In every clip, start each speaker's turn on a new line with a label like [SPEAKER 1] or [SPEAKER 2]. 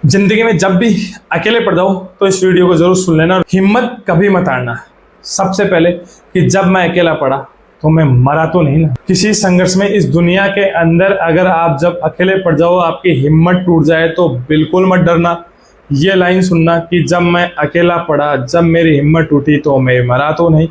[SPEAKER 1] जिंदगी में जब भी अकेले पड़ जाओ तो इस वीडियो को जरूर सुन लेना। हिम्मत कभी मत हारना। सबसे पहले कि जब मैं अकेला पड़ा तो मैं मरा तो नहीं ना। किसी संघर्ष में इस दुनिया के अंदर अगर आप जब अकेले पड़ जाओ, आपकी हिम्मत टूट जाए तो बिल्कुल मत डरना। ये लाइन सुनना कि जब मैं अकेला पड़ा, जब मेरी हिम्मत टूटी तो मैं मरा तो नहीं,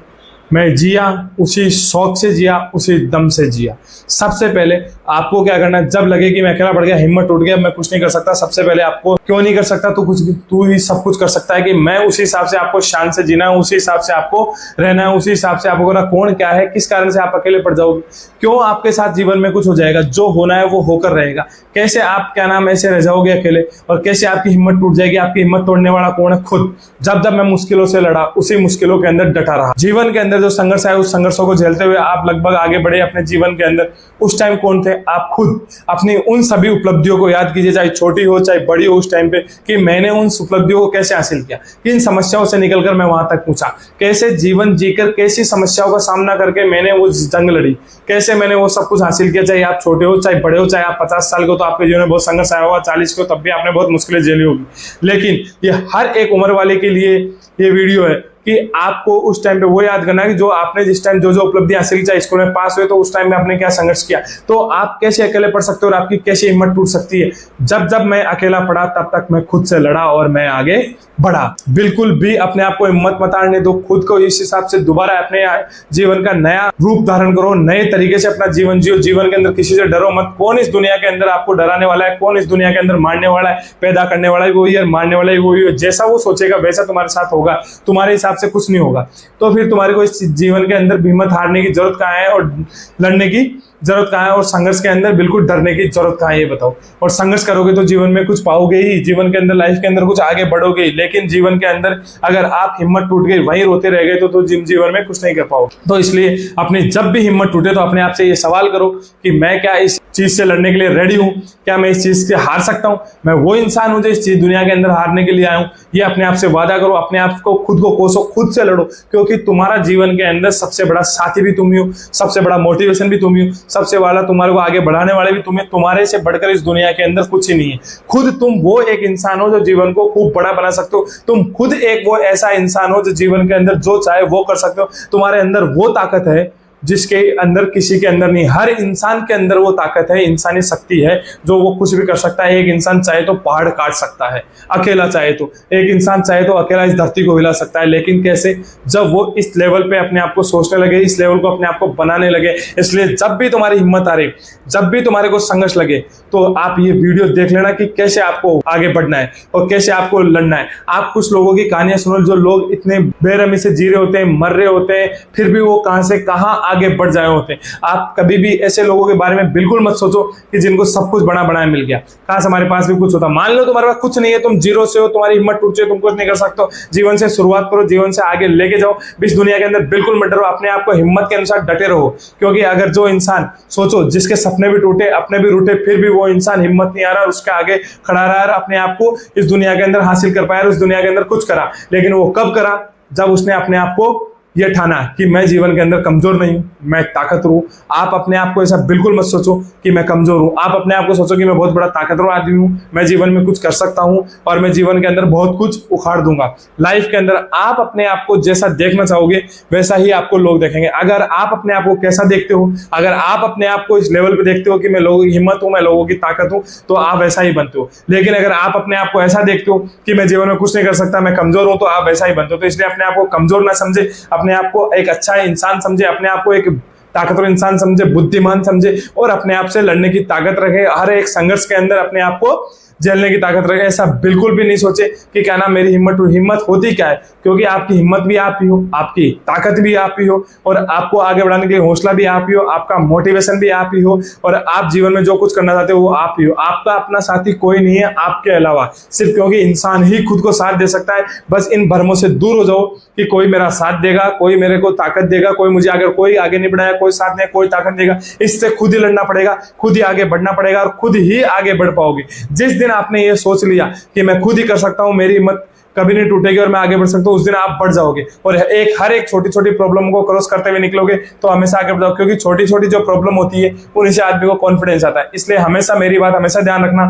[SPEAKER 1] मैं जिया, उसी शौक से जिया, उसी दम से जिया। सबसे पहले आपको क्या करना है, जब लगे कि मैं अकेला पड़ गया, हिम्मत टूट गया, मैं कुछ नहीं कर सकता, सबसे पहले आपको क्यों नहीं कर सकता, तू कुछ भी, तू ही सब कुछ कर सकता है कि मैं उसी हिसाब से आपको शान से जीना है, उसी हिसाब से आपको रहना है, उसी हिसाब से आपको करना। कौन क्या है, किस कारण से आप अकेले पड़ जाओगे, क्यों आपके साथ जीवन में कुछ हो जाएगा, जो होना है वो होकर रहेगा। कैसे आप क्या नाम ऐसे रह जाओगे अकेले, और कैसे आपकी हिम्मत टूट जाएगी। आपकी हिम्मत तोड़ने वाला कौन है, खुद। जब जब मैं मुश्किलों से लड़ा, उसी मुश्किलों के अंदर डटा रहा। जीवन के अंदर जो संघर्ष है, उस संघर्षों को झेलते हुए आप लगभग आगे बढ़े अपने जीवन के अंदर। उस टाइम कौन थे, आप खुद। अपनी उन सभी उपलब्धियों को याद कीजिए, चाहे छोटी हो चाहे बड़ी हो, उस टाइम पे कि मैंने उन उपलब्धियों को कैसे हासिल किया, किन समस्याओं से निकलकर मैं वहां तक पहुंचा, कैसे जीवन जीकर, कैसी समस्याओं का सामना करके मैंने वो जंग लड़ी, कैसे मैंने वो सब कुछ हासिल किया। चाहे आप छोटे हो चाहे बड़े हो, चाहे आप 50 साल के हो तो आपके जीवन में बहुत संघर्ष आया होगा, 40 के हो तब भी आपने बहुत मुश्किलें झेली होगी। लेकिन ये हर एक उम्र वाले के लिए ये वीडियो है कि आपको उस टाइम पे वो याद करना है कि जो आपने जिस टाइम जो उपलब्धि हासिल की, चाहे स्कूल में पास हुए तो उस टाइम में आपने क्या संघर्ष किया, तो आप कैसे अकेले पढ़ सकते हो और आपकी कैसे हिम्मत टूट सकती है। जब जब मैं अकेला पढ़ा तब तक मैं खुद से लड़ा और मैं आगे बढ़ा। बिल्कुल भी अपने आप को हिम्मत मत हारने दो, खुद को इस हिसाब से दोबारा अपने जीवन का नया रूप धारण करो, नए तरीके से अपना जीवन जियो। जीवन के अंदर किसी से डरो मत। कौन इस दुनिया के अंदर आपको डराने वाला है, कौन इस दुनिया के अंदर मारने वाला है, पैदा करने वाला है वही है, मारने वाला है वही है। जैसा वो सोचेगा वैसा तुम्हारे साथ होगा, तुम्हारे हिसाब से कुछ नहीं होगा। तो फिर तुम्हारे को इस जीवन के अंदर हिम्मत हारने की जरूरत कहाँ है और लड़ने की जरूरत कहाँ है, और संघर्ष के अंदर बिल्कुल डरने की जरूरत कहाँ है, ये बताओ। और संघर्ष करोगे तो जीवन में कुछ पाओगे ही, जीवन के अंदर लाइफ के अंदर कुछ आगे बढ़ोगे ही। लेकिन जीवन के अंदर अगर आप हिम्मत टूट गई, वहीं रोते रह गए तो जीवन में कुछ नहीं कर पाओगे। तो इसलिए अपनी जब भी हिम्मत टूटे तो अपने आप से ये सवाल करो कि मैं क्या इस चीज से लड़ने के लिए रेडी हूं, क्या मैं इस चीज से हार सकता हूं, मैं वो इंसान हूं जो इस चीज दुनिया के अंदर हारने के लिए आया हूं। ये अपने आप से वादा करो, अपने आप को खुद को कोसो, खुद से लड़ो, क्योंकि तुम्हारा जीवन के अंदर सबसे बड़ा साथी भी तुम ही हो, सबसे बड़ा मोटिवेशन भी तुम ही हो, सबसे वाला तुम्हारे को आगे बढ़ाने वाले भी तुम्हें। तुम्हारे से बढ़कर इस दुनिया के अंदर कुछ ही नहीं है। खुद तुम वो एक इंसान हो जो जीवन को खूब बड़ा बना सकते हो। तुम खुद एक वो ऐसा इंसान हो जो जीवन के अंदर जो चाहे वो कर सकते हो। तुम्हारे अंदर वो ताकत है जिसके अंदर किसी के अंदर नहीं। हर इंसान के अंदर वो ताकत है, इंसानी शक्ति है, जो वो कुछ भी कर सकता है। एक इंसान चाहे तो पहाड़ काट सकता है अकेला, चाहे तो एक इंसान चाहे तो अकेला इस धरती को हिला सकता है। लेकिन कैसे, जब वो इस लेवल पे अपने आप को सोचने लगे, इस लेवल को अपने आप को बनाने लगे। इसलिए जब भी तुम्हारी हिम्मत आ रही, जब भी तुम्हारे को संघर्ष लगे, तो आप ये वीडियो देख लेना कि कैसे आपको आगे बढ़ना है और कैसे आपको लड़ना है। आप कुछ लोगों की कहानियां सुनो, जो लोग इतने बेरहमी से जी रहे होते हैं, मर रहे होते हैं, फिर भी वो कहां से कहां आगे बढ़ जाए होते हैं। आप कभी भी ऐसे लोगों के बारे में बिल्कुल मत सोचो कि जिनको सब कुछ बना बनाया मिल गया। कहां से हमारे पास भी कुछ होता। मान लो तुम्हारे पास कुछ नहीं है, तुम जीरो से हो, तुम्हारी हिम्मत टूट जाए, तुम कुछ नहीं कर सकते हो। जीवन से शुरुआत करो, जीवन से आगे लेके जाओ। इस दुनिया के अंदर बिल्कुल मत डरो, अपने आप को हिम्मत के अनुसार डटे रहो। क्योंकि अगर जो इंसान, सोचो, जिसके सपने भी टूटे, अपने भी टूटे, फिर भी वो इंसान हिम्मत नहीं आ रहा, उसके आगे खड़ा रहा, अपने आप को इस दुनिया के अंदर हासिल कर पाया, इस दुनिया के अंदर कुछ करा। लेकिन वो कब करा, जब उसने अपने आप को ये ठाना कि मैं जीवन के अंदर कमजोर नहीं हूं, मैं ताकतवर हूं। आप अपने आप को ऐसा बिल्कुल मत सोचो कि मैं कमजोर हूं। आप अपने आप को सोचो कि मैं बहुत बड़ा ताकतवर आदमी हूं, मैं जीवन में कुछ कर सकता हूं और मैं जीवन के अंदर बहुत कुछ उखाड़ दूंगा। लाइफ के अंदर आप अपने आप को जैसा देखना चाहोगे वैसा ही आपको लोग देखेंगे। अगर आप अपने आप को कैसा देखते हो, अगर आप अपने आप को इस लेवल पे देखते हो कि मैं लोगों की हिम्मत हूं, मैं लोगों की ताकत हूं, तो आप वैसा ही बनते हो। लेकिन अगर आप अपने आप को ऐसा देखते हो कि मैं जीवन में कुछ नहीं कर सकता, मैं कमजोर हूं, तो आप वैसा ही बनते हो। तो इसलिए अपने आप को कमजोर ना समझे, अपने आप को एक अच्छा इंसान समझे, अपने आप को एक ताकतवर इंसान समझे, बुद्धिमान समझे, और अपने आप से लड़ने की ताकत रखे। हर एक संघर्ष के अंदर अपने आप को झेलने की ताकत रखे। ऐसा बिल्कुल भी नहीं सोचे कि क्या नाम मेरी हिम्मत होती क्या है, क्योंकि आपकी हिम्मत भी आप ही हो, आपकी ताकत भी आप ही हो, और आपको आगे बढ़ाने के लिए हौसला भी आप ही हो, आपका मोटिवेशन भी आप ही हो, और आप जीवन में जो कुछ करना चाहते हो वो आप ही हो। आपका अपना साथी कोई नहीं है आपके अलावा, सिर्फ क्योंकि इंसान ही खुद को साथ दे सकता है। बस इन भ्रमों से दूर हो जाओ कि कोई मेरा साथ देगा, कोई मेरे को ताकत देगा, कोई मुझे अगर कोई आगे नहीं बढ़ाया, कोई साथ नहीं, कोई ताकत देगा। इससे खुद ही लड़ना पड़ेगा, खुद ही आगे बढ़ना पड़ेगा, और खुद ही आगे बढ़ पाओगे। जिस दिन आपने ये सोच लिया कि मैं खुद ही कर सकता हूं, मेरी हिम्मत कभी नहीं टूटेगी और मैं आगे बढ़ सकता हूं, उस दिन आप बढ़ जाओगे। और हर एक छोटी छोटी प्रॉब्लम को क्रॉस करते हुए निकलोगे तो हमेशा आगे बढ़ जाओगे। क्योंकि छोटी छोटी जो प्रॉब्लम होती है उन्हीं से आदमी को कॉन्फिडेंस आता है। इसलिए हमेशा मेरी बात हमेशा ध्यान रखना,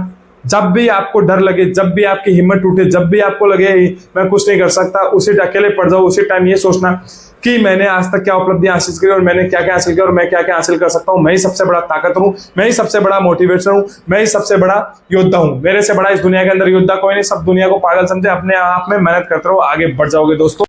[SPEAKER 1] जब भी आपको डर लगे, जब भी आपकी हिम्मत टूटे, जब भी आपको लगे मैं कुछ नहीं कर सकता, उसी अकेले पड़ जाओ। उसी टाइम ये सोचना कि मैंने आज तक क्या उपलब्धियां हासिल की और मैंने क्या क्या हासिल किया और मैं क्या क्या हासिल कर सकता हूं। मैं ही सबसे बड़ा ताकत हूं, मैं ही सबसे बड़ा मोटिवेटर हूं, मैं ही सबसे बड़ा योद्धा हूं। मेरे से बड़ा इस दुनिया के अंदर योद्धा कोई नहीं। सब दुनिया को पागल समझे, अपने आप में मेहनत करते रहो, आगे बढ़ जाओगे दोस्तों।